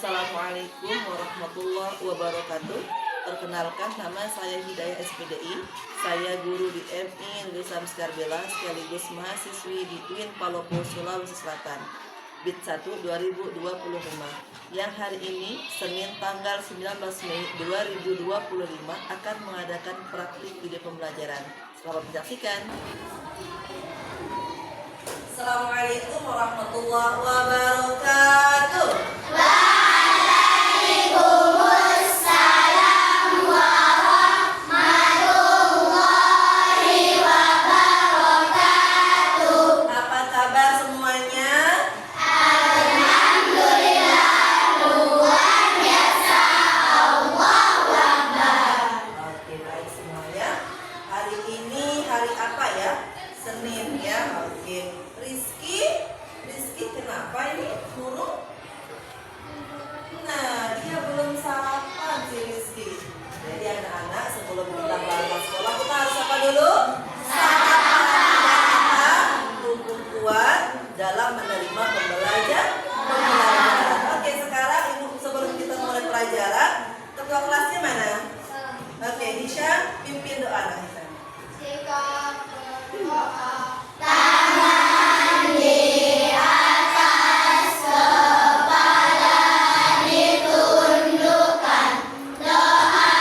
Assalamualaikum warahmatullahi wabarakatuh. Perkenalkan, nama saya Hidayah SPDI. Saya guru di MI Indonesia Skarbela sekaligus mahasiswi di UIN Palopo, Sulawesi Selatan. BIT 1 2025 yang hari ini Senin tanggal 19 Mei 2025 akan mengadakan praktik video pembelajaran. Selamat menyaksikan. Assalamualaikum warahmatullahi wabarakatuh. Waalaikumsalam warahmatullahi wabarakatuh. Apa kabar semuanya? Alhamdulillah, luar biasa. Allahu Akbar. Oke, baik semuanya. Hari ini hari apa ya? Senin ya. Oke. Rizky kenapa ini burung? Nah, dia belum sarapan si Rizky. Jadi anak-anak sebelum kita berangkat sekolah kita harus apa dulu? Sarapan. Untuk kuat dalam menerima pembelajaran. Oke, sekarang ibu sebelum kita mulai pelajaran, ketua kelasnya mana? Oke, Hisham pimpin doa nah, Hisham. Sikap berdoa, tangan di atas kepala ditundukkan, doa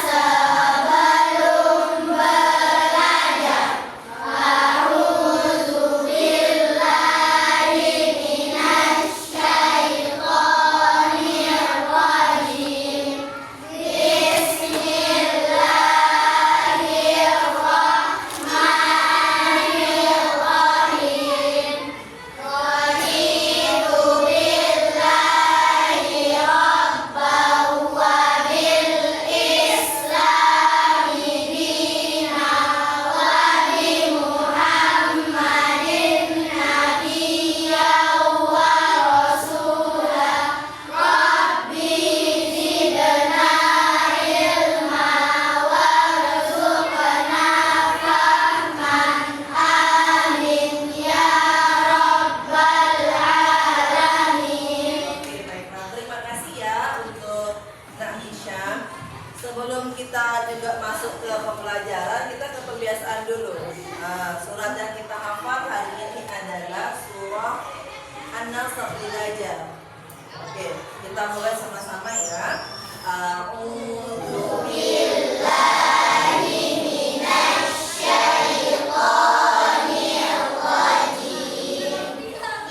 sebelum belajar. A'udzubillahi minasyaitonir rajim. Bismillahirrahmanirrahim. Raditu billahi rabban wa bil islami dinan wa bi Muhammadin nabiyyan wa rasulah. Rabbi zidna ilma warzuqna fahman. Amin ya rabbal alamin. Oke, baiklah. Terima kasih ya untuk Nak Hisham. Sebelum kita juga masuk ke pembelajaran, kita ke pembiasaan dulu. Surat yang kita hafal hari ini adalah surah An-Nasr belajar. Oke, kita mulai sama-sama ya. A'udzu Billahi minasyaitonir rajim.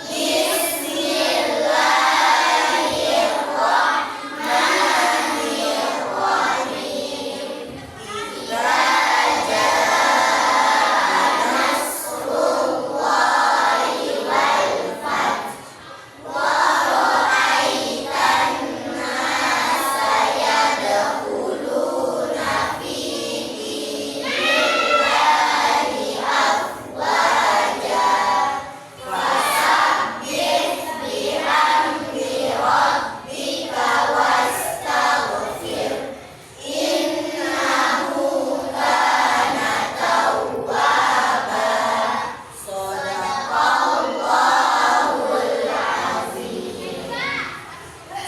Bismillahirrahmanirrahim. Idza jaa nasrullahi wal fath wa ra'aitan nasa yadkhuluna fi dinillahi afwaja. Fasabbih bihamdi rabbika wastaghfir. Innahu kana tawwaba. Shadaqallahul azim.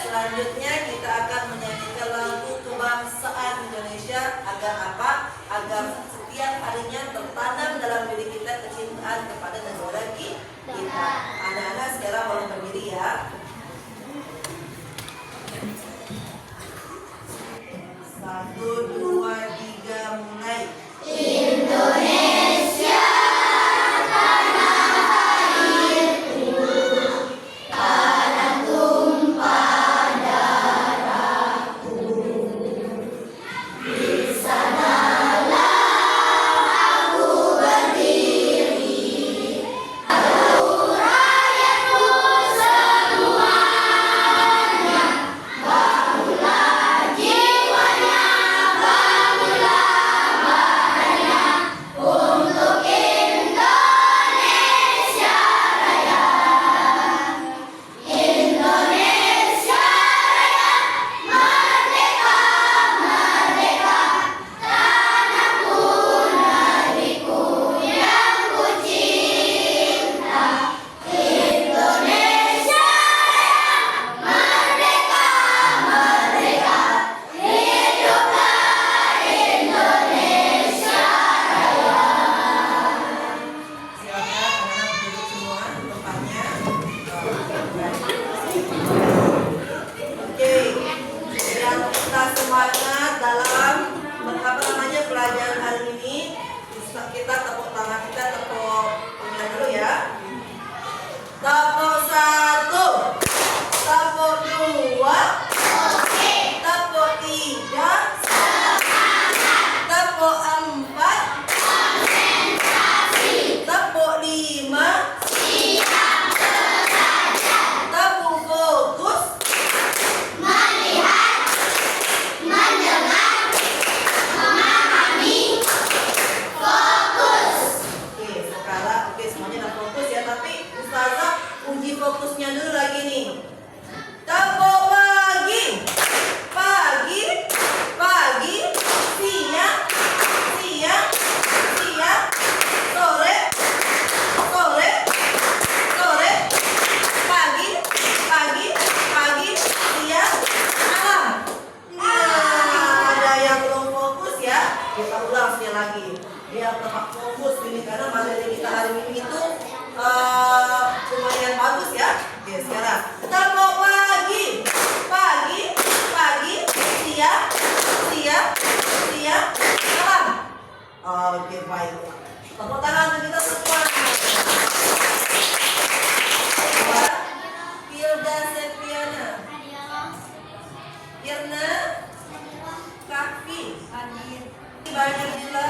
Selanjutnya kita akan menyanyikan lagu kebangsaan Indonesia agar apa? Agar setiap harinya tertanam dalam diri kita kecintaan kepada negara kita. Anak-anak sekarang boleh berdiri ya. Satu, dua, tiga, mulai. Indonesia tanah airku, tanah tumpah darahku. Di sanalah Oke, yang kita semangat dalam pelajaran hari ini, kita tepuk tangan, kita tepuk tangan dulu ya. Tepuk 1, tepuk 2, tepuk 3, tepuk 4, tepuk 5, tepuk fokus, Melihat, mendengar, memahami, fokus. Oke, sekarang semuanya udah fokus ya, tapi Ustazah uji fokusnya dulu lagi nih. Tepuk pagi, pagi, pagi, siang, siang, siang, sore, sore, sore, pagi, pagi, pagi, siang, malam. Nah, ada yang belum fokus ya, kita ulang sekali lagi. Biar tetap fokus ini karena materi kita hari ini itu lumayan bagus ya. Oke, sekarang tepuk pagi, pagi, pagi, siang, siang, siang, malam. Oke, baik. Tepuk tangan untuk kita semua. Hilda Septiana, Irna, Kafi, Badila,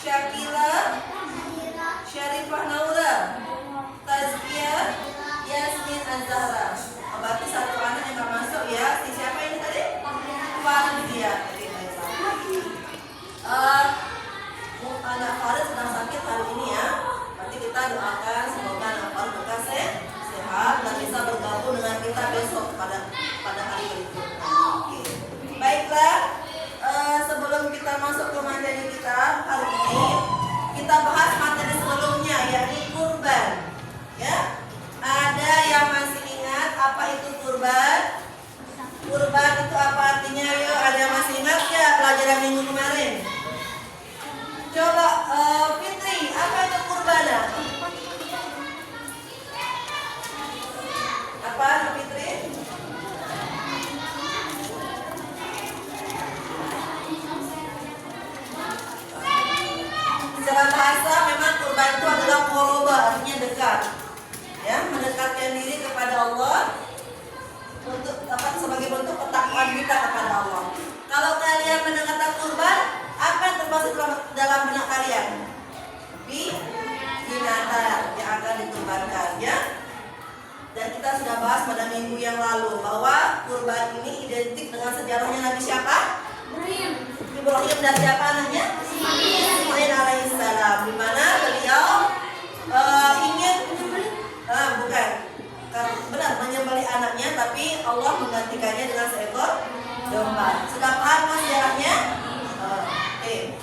Syakila, Syarifah Naura, Tazkia, Yasmin Azhara. Berarti satu anak yang gak masuk ya. Siapa ini tadi? Fardia. Anak Farid sedang sakit hari ini ya. Nanti kita doakan semoga anak Farid bekas sehat dan bisa bergabung dengan kita besok pada hari berikutnya. Oke. Baiklah, sebelum kita masuk ke materi kita hari ini, kita bahas materi sebelumnya yakni kurban. Ya, ada yang masih ingat apa itu kurban? Kurban itu apa artinya? Yuk, ada yang masih ingat ya pelajaran minggu kemarin? Coba Fitri, apa itu kurban? Apa Fitri? Secara bahasa memang kurban itu adalah qurba, artinya dekat. Ya, mendekatkan diri kepada Allah untuk sebagai bentuk ketakwaan kita kepada Allah. Kalau kalian mendekatkan kurban, apa yang termasuk dalam benak kalian? Binatang yang akan dikurbankan ya. Dan kita sudah bahas pada minggu yang lalu bahwa kurban ini identik dengan sejarahnya Nabi siapa? Ibrahim dan siapa anaknya? Ismail alaihissalam. Di mana beliau ingin benar menyembelih anaknya, tapi Allah menggantikannya dengan seekor domba. Sudah paham kan sejarahnya? Oke.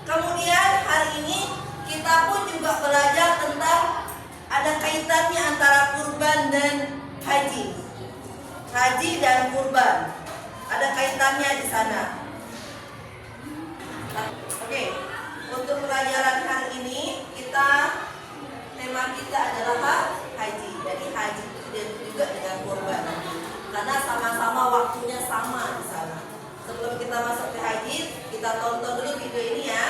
Kemudian hari ini kita pun juga belajar tentang ada kaitannya antara kurban dan haji. Haji dan kurban. Ada kaitannya di sana. Oke. Untuk pelajaran hari ini tema kita adalah haji. Jadi haji itu identik juga dengan kurban. Karena sama-sama waktunya sama di sana. Sebelum kita masuk ke haji, kita tonton dulu video ini ya.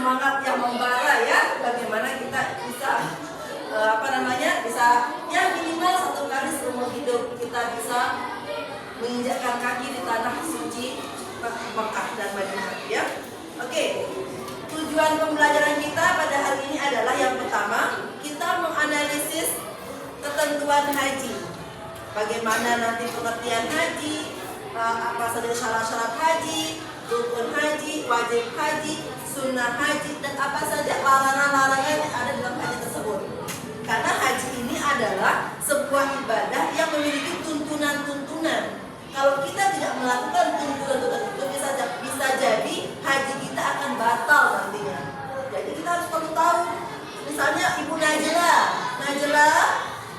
semangat yang membara ya, bagaimana kita bisa bisa ya minimal satu kali seumur hidup kita bisa menginjakkan kaki di tanah suci Mekah dan Madinah, ya. Oke. Tujuan pembelajaran kita pada hari ini adalah yang pertama, kita menganalisis ketentuan haji. Bagaimana nanti pengertian haji, apa saja syarat-syarat haji, rukun haji, wajib haji, sunnah haji, dan apa saja larangan-larangan yang ada dalam haji tersebut. Karena haji ini adalah sebuah ibadah yang memiliki tuntunan-tuntunan. Kalau kita tidak melakukan tuntunan-tuntunan itu bisa jadi haji kita akan batal nantinya. Jadi kita harus perlu tahu. Misalnya Ibu Najla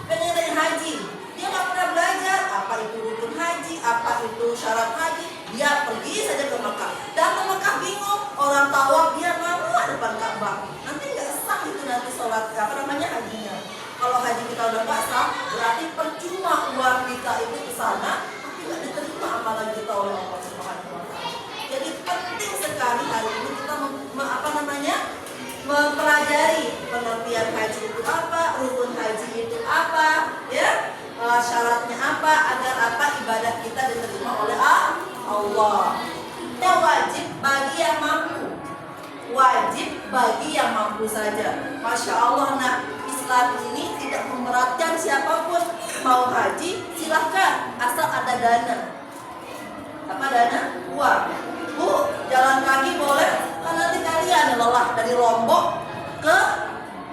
pengen naik haji, dia nggak pernah belajar apa itu rukun haji, apa itu syarat haji. Dia pergi saja ke Mekah. Dan ke Mekah bingung, orang tawaf dia malu depan Ka'bah. Nanti nggak sah itu nanti sholat hajinya. Kalau haji kita udah nggak sah, berarti percuma uang kita itu ke sana, tapi nggak diterima amalan kita oleh Allah Subhanahu wa Ta'ala. Jadi penting sekali hari ini kita mempelajari pengertian haji itu apa, rukun haji itu apa, ya, syaratnya apa, agar apa ibadah kita diterima oleh Allah. Dan wajib bagi yang mampu, wajib bagi yang mampu saja. Masya Allah, nah Islam ini tidak memberatkan siapapun. Mau haji silahkan, asal ada dana. Apa dana? Uang. Bu, jalan kaki boleh, kan nanti kalian lelah dari Lombok ke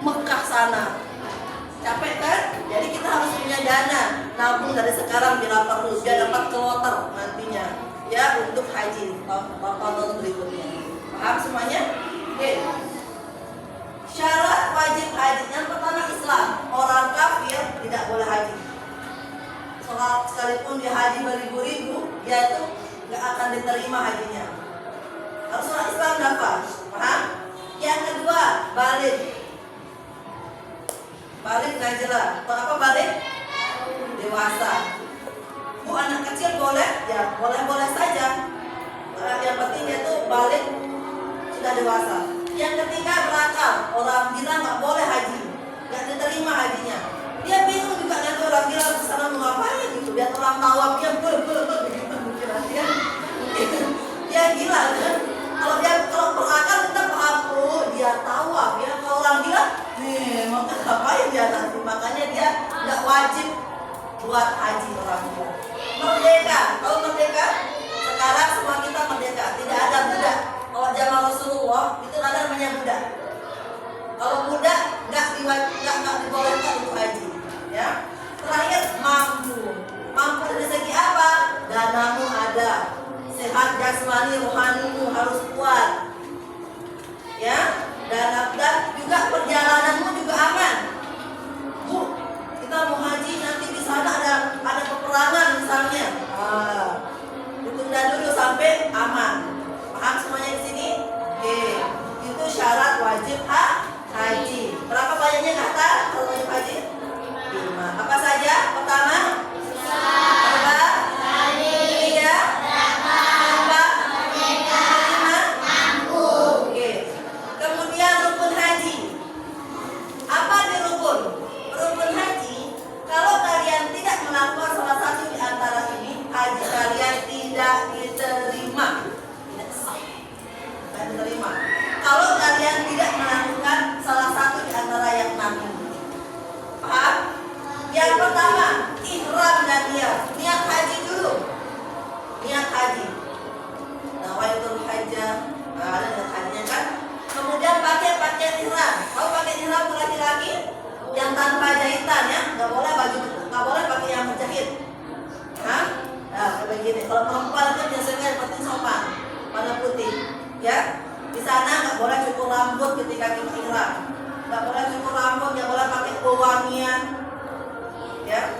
Mekah sana. Capek kan? Jadi kita harus punya dana, nabung dari sekarang bila perlu, dia dapat kloter nantinya, ya, untuk haji tahun berikutnya. Paham semuanya? Oke. Syarat wajib haji yang pertama Islam. Orang kafir tidak boleh haji. Soal sekalipun dia haji beribu-ribu, dia itu nggak akan diterima hajinya. Harus orang Islam dapat. Paham? Yang kedua, balik. Balik Najla. Apa balik? Dewasa. Bu, anak kecil boleh? Ya, boleh-boleh saja. Yang penting dia tuh balik sudah dewasa. Yang ketiga, berakal. Orang bilang nggak boleh haji, nggak diterima hajinya. Dia bingung juga nanti orang bilang ke sana mau ngapain gitu. Lihat orang tawaf dia begitu mungkin dia gila kan. Kalau berakal kita paham, oh dia tawaf ya. Kalau orang bilang, nih mau ngapain dia nanti. Makanya dia nggak wajib buat haji orang bilang. Merdeka. Kalau merdeka, sekarang semua kita merdeka, tidak ada budak. Kalau zaman Rasulullah itu ada namanya budak. Kalau budak nggak dibolehkan untuk haji, ya. Terakhir, mampu dari segi apa? Danamu ada, sehat jasmani, rohanimu harus kuat, ya. Dan juga perjalananmu juga aman. Bu, kita mau haji nanti di sana ada peperangan misalnya. Ditunda dulu sampai aman. Paham semuanya di sini? Oke, itu syarat wajib haji. Berapa banyaknya kata kalau wajib haji? 5. Apa saja? Pertama, kedua, ketiga, keempat, kelima, mampu. Oke. Kemudian rukun haji. Apa di rukun? Rukun haji, kalau kalian tidak melakukan salah satu di antara ini, haji kalian tidak diterima. Diterima. Kalau kalian tidak melakukan salah satu di antara yang 6 ini. Paham? Yang pertama, ihram dan niat haji dulu. Niat haji. Nawaitul hajjah. Ada niat hajinya kan? Kemudian pakai pakaian ihram. Kalau pakai ihram untuk laki-laki yang tanpa jahitan ya, nggak boleh pakai yang menjahit. Hah? Nah, begini. Kalau perempuan kan biasanya yang penting sopan, warna putih. Ya, di sana nggak boleh cukur rambut ketika kita ihram, nggak boleh cukur rambut, nggak boleh pakai pewangian. Ya,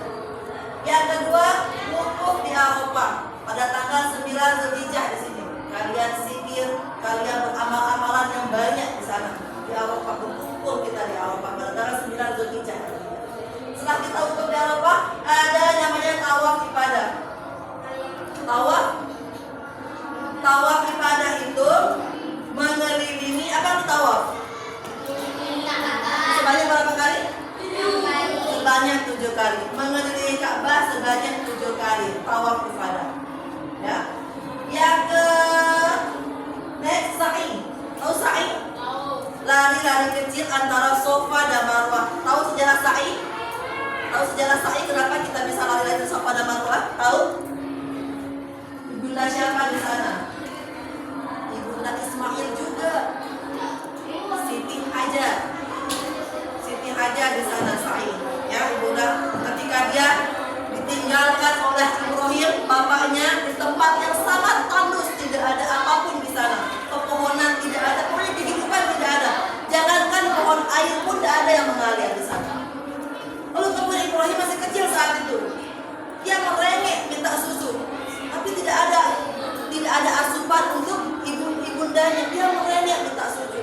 yang kedua, wukuf di Arafah pada tanggal 9 Zulhijjah di sini. Kalian zikir, kalian beramal-amalan yang banyak di sana. Di Arafah berkumpul kita di Arafah pada tanggal 9 Zulhijjah. Setelah kita wukuf di Arafah, ada namanya tawaf ibadah. Tawaf ibadah itu mengelilingi apa itu tawaf? Sebanyak berapa kali? 7 kali. Sebanyak 7 kali. Mengelilingi Ka'bah sebanyak 7 kali. Tawaf ibadah. kecil antara Safa dan Marwah. Tahu sejarah sa'i? Tahu sejarah sa'i kenapa kita bisa lari-lari dari Safa dan Marwah? Tahu? Ibunda siapa di sana? Ibunda Ismail juga. Siti Hajar. Siti Hajar di sana sa'i. Ya, ibunda ketika dia ditinggalkan oleh Ibrahim bapaknya di tempat yang sangat tandus, tidak ada apapun di sana, pepohonan tidak ada, pokoknya kehidupan tidak ada, jangankan pohon air pun tidak ada yang mengalir di sana. Lalu kemudian Ibrahim masih kecil saat itu, dia merengek minta susu, tapi tidak ada asupan untuk ibundanya, dia merengek minta susu.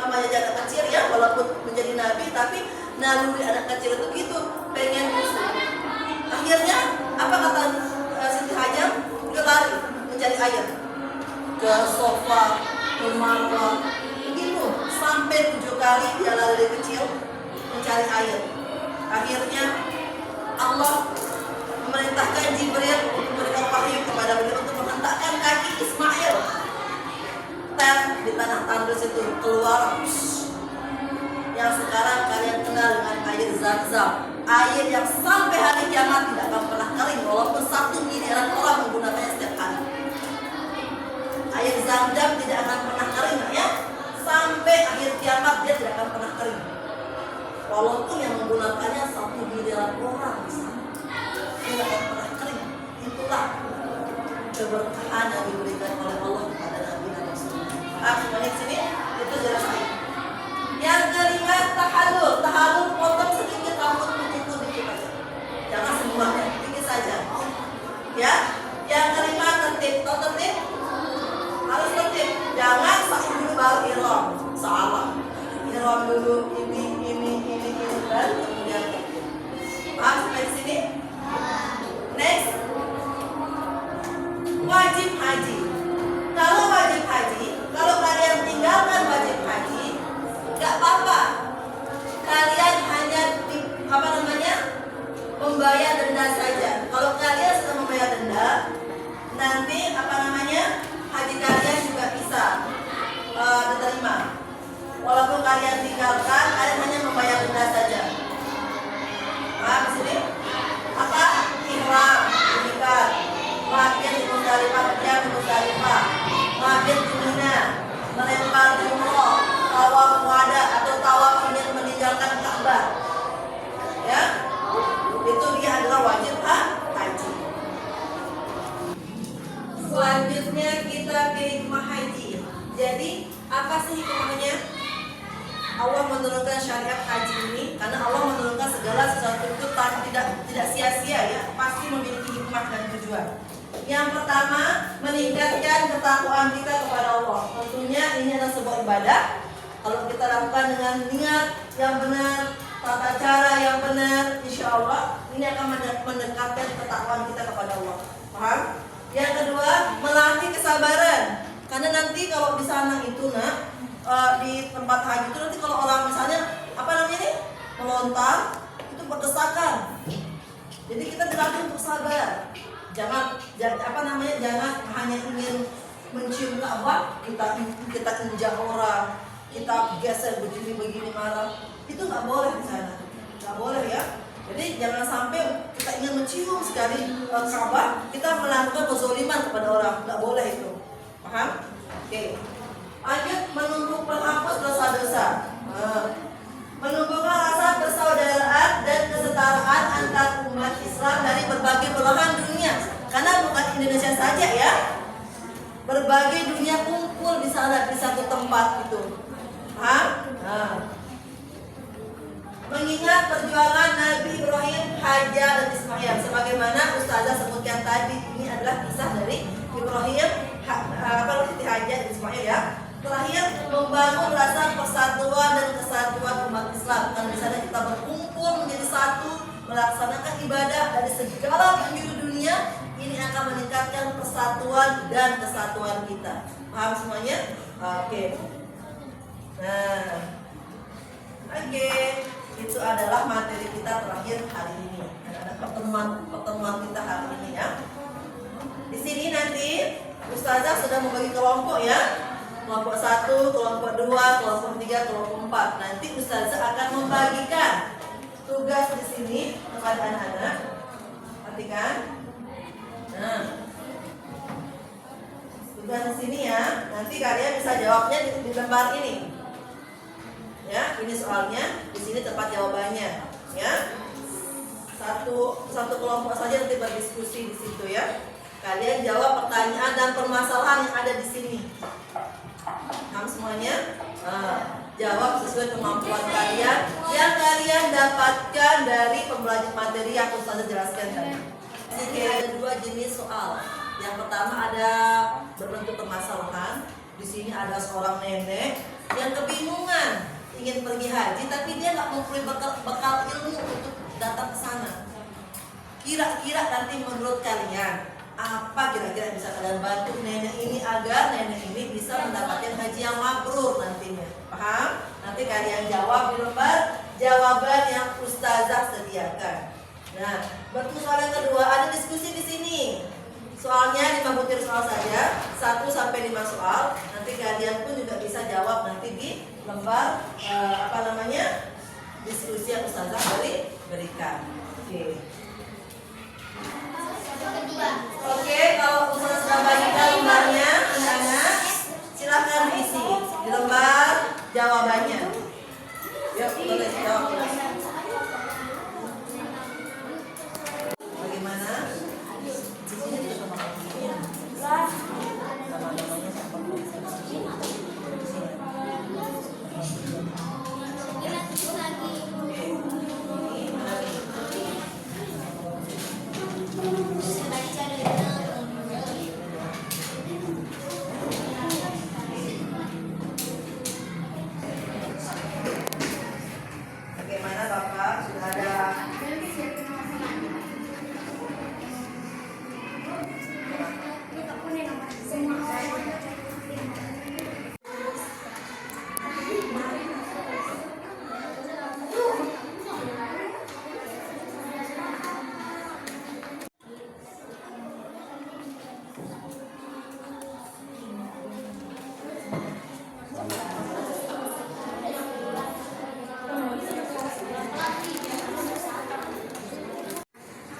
Namanya anak kecil ya, walaupun menjadi nabi tapi naluri anak kecil itu gitu, pengen susu. Akhirnya apa kata Siti Hajar? Dia lari mencari air ke Safa, ke Marwah, begitu sampai 7 kali dia lari dari kecil mencari air. Akhirnya Allah memerintahkan Jibril untuk memberikan wahyu kepada beliau untuk menghentakkan kaki Ismail di tanah tandus itu, keluar yang sekarang kalian kenal dengan air Zam-Zam, air yang sampai hari kiamat tidak akan pernah kering walaupun 1 miliaran orang menggunakannya setiap hari. Air Zam-Zam tidak akan pernah kering ya, sampai akhir kiamat dia tidak akan pernah kering walaupun yang menggunakannya 1 miliaran orang tidak akan pernah kering. Itulah keberkahan yang diberikan oleh Allah kepada Nabi dan Rasulullah. Semuanya di sini itu jelas. Yang kelima tahallul. Tahallul potong sedikit rambut putihku dikit aja. Jangan semuanya, dikit saja. Ya. Yang kelima tertib. Tahu tertib? Harus tertib. Jangan sa'i dulu baru ihram. Salah. Ihram dulu ini baru kemudian tertib. Paham sampai di sini? Next. Wajib haji. Kalau wajib haji, kalau kalian tinggalkan wajib haji, gak apa-apa. Kalian hanya membayar denda saja. Kalau kalian sudah membayar denda, nanti haji kalian juga bisa diterima. Walaupun kalian tinggalkan, kalian hanya membayar denda saja. Paham di sini? Apa? Ihram, ikat, mabit di Muzdalifah, di Muzdalifah, mabit di Mina, melempar jumroh, tawaf wada atau tawaf ingin meninggalkan Ka'bah. Ya, itu dia adalah wajib haji. Selanjutnya kita ke hikmah haji. Jadi apa sih hikmahnya? Allah menurunkan syariat haji ini karena Allah menurunkan segala sesuatu itu tidak sia-sia ya, pasti memiliki hikmah dan tujuan. Yang pertama, meningkatkan ketakwaan kita kepada Allah. Tentunya ini adalah sebuah ibadah. Kalau kita lakukan dengan niat yang benar, tata cara yang benar, insya Allah ini akan mendekatkan ketakwaan kita kepada Allah. Paham? Yang kedua, melatih kesabaran. Karena nanti kalau di sana itu di tempat haji itu nanti kalau orang misalnya melontar itu berdesakan. Jadi kita dilatih untuk sabar. Jangan hanya ingin mencium Ka'bah, kita injak orang, kita geser begini marah. Itu nggak boleh di sana, nggak boleh ya. Jadi jangan sampai kita ingin mencium sekali Ka'bah, kita melakukan kezaliman kepada orang, nggak boleh itu. Paham? Oke. Lanjut, menumbuh penghapus dosa-dosa. Menumbuhkan rasa persaudaraan dan kesetaraan antar umat Islam dari berbagai belahan dunia. Karena bukan Indonesia saja ya, berbagai dunia kumpul di sana di satu tempat itu. Paham? Mengingat perjuangan Nabi Ibrahim, Hajar dan Ismail, sebagaimana Ustazah sebutkan tadi, ini adalah kisah dari Ibrahim, Siti Hajar dan Ismail ya. Terakhir, membangun rasa persatuan dan kesatuan umat Islam. Karena di sana kita berkumpul menjadi satu, melaksanakan ibadah dari segala penjuru dunia. Ini akan meningkatkan persatuan dan kesatuan kita. Paham semuanya? Oke. Itu adalah materi kita terakhir hari ini. Ada pertemuan kita hari ini ya. Di sini nanti Ustazah sudah membagi kelompok ya. kelompok 1, kelompok 2, kelompok 3, kelompok 4. Nanti ustazah akan membagikan tugas di sini kepada anak-anak. Perhatikan. Nah, tugas di sini ya. Nanti kalian bisa jawabnya di lembar ini. Ya, ini soalnya, di sini tempat jawabannya. Ya, satu kelompok saja nanti berdiskusi di situ ya. Kalian jawab pertanyaan dan permasalahan yang ada di sini. Paham semuanya? Jawab sesuai kemampuan kalian yang kalian dapatkan dari pembelajaran materi yang ustazah jelaskan tadi. Jadi ada 2 jenis soal. Yang pertama ada berbentuk permasalahan. Di sini ada seorang nenek yang kebingungan ingin pergi haji, tapi dia nggak mempunyai bekal ilmu untuk datang ke sana. Kira-kira nanti menurut kalian apa kira-kira bisa kalian bantu nenek ini agar nenek ini bisa mendapatkan haji yang mabrur nantinya? Paham? Nanti kalian jawab di lembar jawaban yang ustazah sediakan. Nah, bentuk soal yang kedua ada diskusi di sini. Soalnya 5 butir soal saja, 1 sampai 5 soal. Nanti kalian pun juga bisa jawab nanti di lembar diskusi yang ustazah berikan. Oke, kalau ustazah sudah bagikan lembarnya, anak-anak silakan diisi di lembar jawabannya. Yuk, boleh jawab. Bagaimana? Bagaimana Bapak? Sudah ada?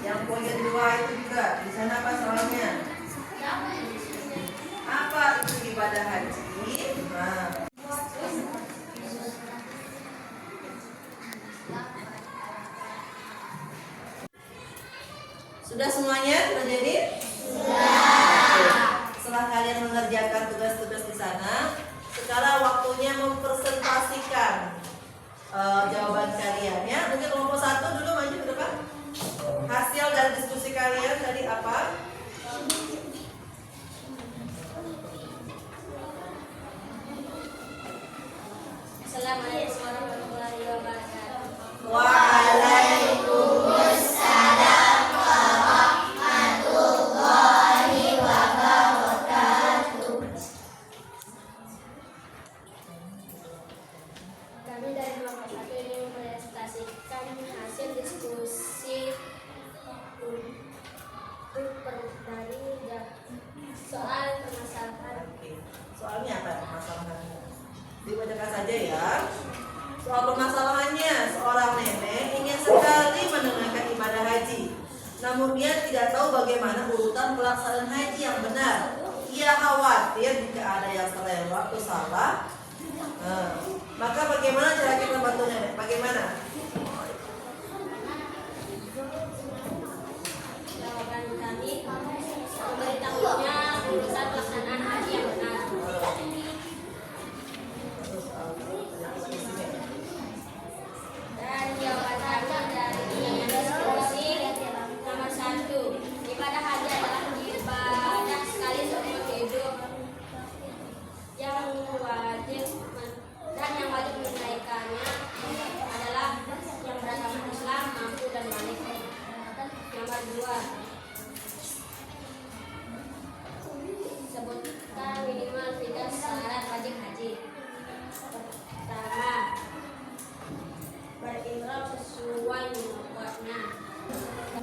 Yang poin kedua itu juga di sana apa soalnya? Apa itu ibadah haji? Nah. Sudah semuanya? Sudah jadi? Sudah. Setelah kalian mengerjakan tugas-tugas di sana, sekarang waktunya mempresentasikan jawaban kalian ya. Mungkin kelompok 1 dulu maju ke depan. Hasil dari diskusi kalian tadi apa? Assalamualaikum warahmatullahi wabarakatuh. Waalaikumsalam warahmatullahi wabarakatuh. Kami dari kelompok 1 ingin mempresentasikan hasil diskusi dari soal permasalahan. Soalnya apa permasalahannya? Dibacakan saja ya. Soal permasalahannya, seorang nenek ingin sekali menunaikan ibadah haji. Namun dia tidak tahu bagaimana urutan pelaksanaan haji yang benar. Ia khawatir jika ada yang terlewat atau salah. Maka bagaimana cara kita bantu nenek? Bagaimana? Jawaban kami memberitahunya urusan pelaksanaan haji yang benar. Dan jawaban kami dari diskusi nomor 1, ibadah haji adalah ibadah sekali seumur hidup yang wajib menunaikannya adalah yang beragama Islam, mampu dan balik. Nomor 2, sebutkan minimal 3 syarat wajib haji. Pertama, berimram sesuai pokoknya.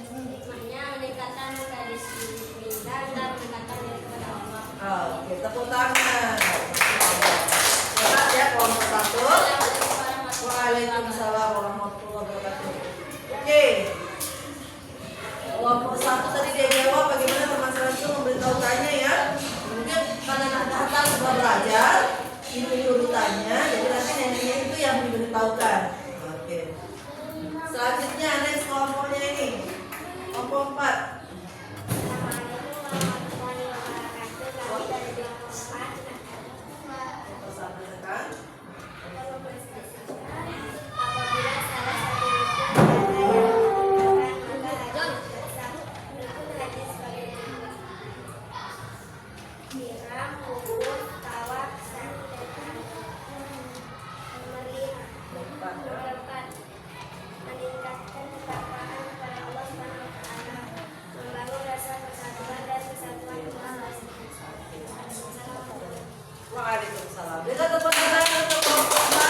Hikmahnya meningkatkan kedisiplinan dan mendekatkan diri kepada Allah. Oke, tepuk tangan. kelompok 1. Waalaikumsalam warahmatullahi wabarakatuh. Oke. Kelompok 1 tadi dia jawab bagaimana permasalahan itu memberitahukannya ya. Mungkin karena datang setelah belajar, ini urutannya, jadi nanti neneknya itu yang diberitahukan. Oke. Selanjutnya next kelompoknya ini. Kelompok 4. Meningkatkan ketakwaan kepada Allah Subhanahu wa Ta'ala, membangun rasa persatuan dan kesatuan umat. Waalaikumsalam. Bisa tepuk tangan untuk kelompok 4.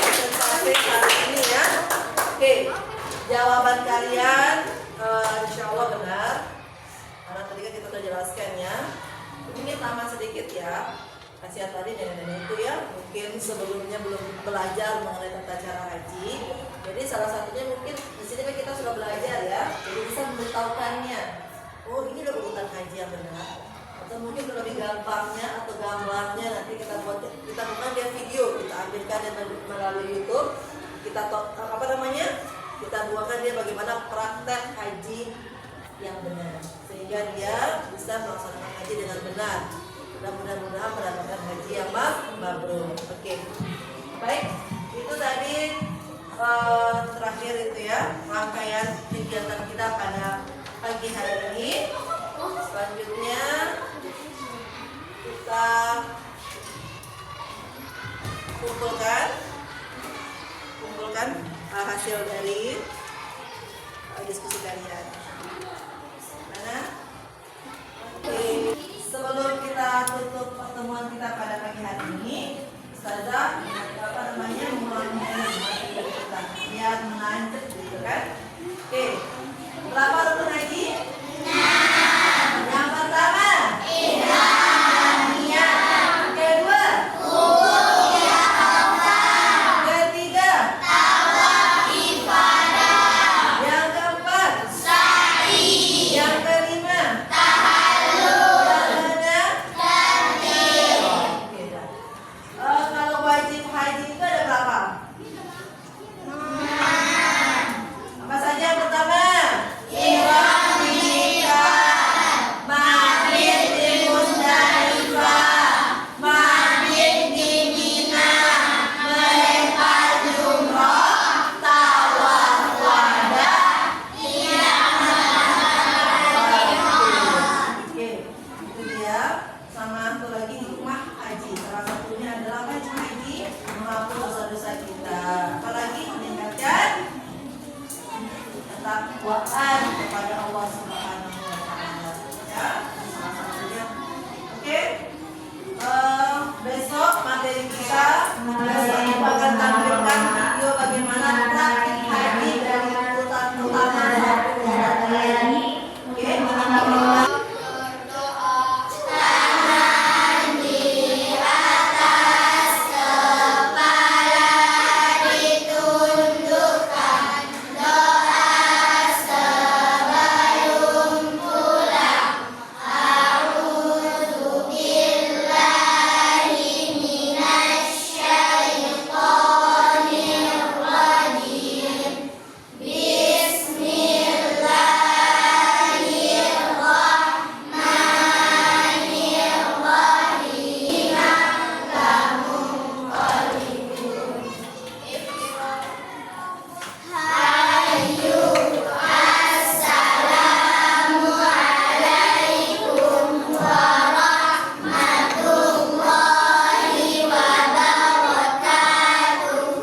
Presentasi hari ini ya. Oke, jawaban kalian insya Allah benar. Karena tadi kan kita sudah jelaskan ya. Ini tambah sedikit ya. Kasihan tadi nenek-nenek itu ya, mungkin sebelumnya belum belajar mengenai tata cara haji. Jadi salah satunya mungkin di sini kan kita sudah belajar ya, jadi bisa memberitahukannya. Oh ini udah urutan haji yang benar. Atau mungkin lebih gampangnya atau gambarnya nanti kita bukan dia video, kita ambilkan dia melalui YouTube. Kita kita buatkan dia bagaimana praktek haji yang benar, sehingga dia bisa melaksanakan haji dengan benar. Dan mudah-mudahan mendapatkan haji yang mabrur. Oke. Baik, itu tadi terakhir itu ya rangkaian kegiatan kita pada pagi hari ini. Selanjutnya kita kumpulkan hasil dari diskusi kalian. Mana? Oke. Sebelum kita tutup pertemuan kita pada pagi hari ini, Ustazah mengulangi kita biar menancap gitu kan? Oke, berapa rukun haji? 6. Yang pertama, niat. Kedua, ketiga, yang keempat, yang kelima, kalau wajib haji itu ada berapa? Apa saja yang pertama? Ihram nikah, mabit di Musdalifah, mabit di Mina, melempar jumroh, tawaf wada, Oke, itu dia. Sama satu lagi hikmah haji. Salah satunya adalah haji menghapus dosa-dosa kita. Apalagi meningkatkan ketakwaan kepada Allah Subhanahu wa Ta'ala. Ya, salah satunya. Oke. Besok materi kita akan tampilkan video bagaimana praktik haji dari urutan utama ini. Oke,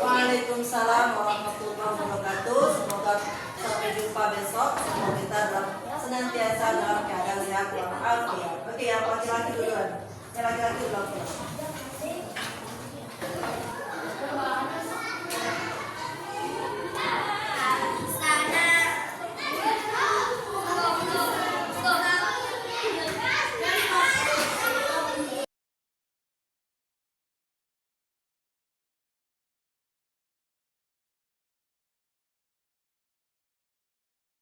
Waalaikumsalam warahmatullahi wabarakatuh. Semoga sampai jumpa besok. Semoga kita senantiasa dalam keadaan sehat walafiat. Oke, yang laki-laki duluan. Yang laki-laki duluan.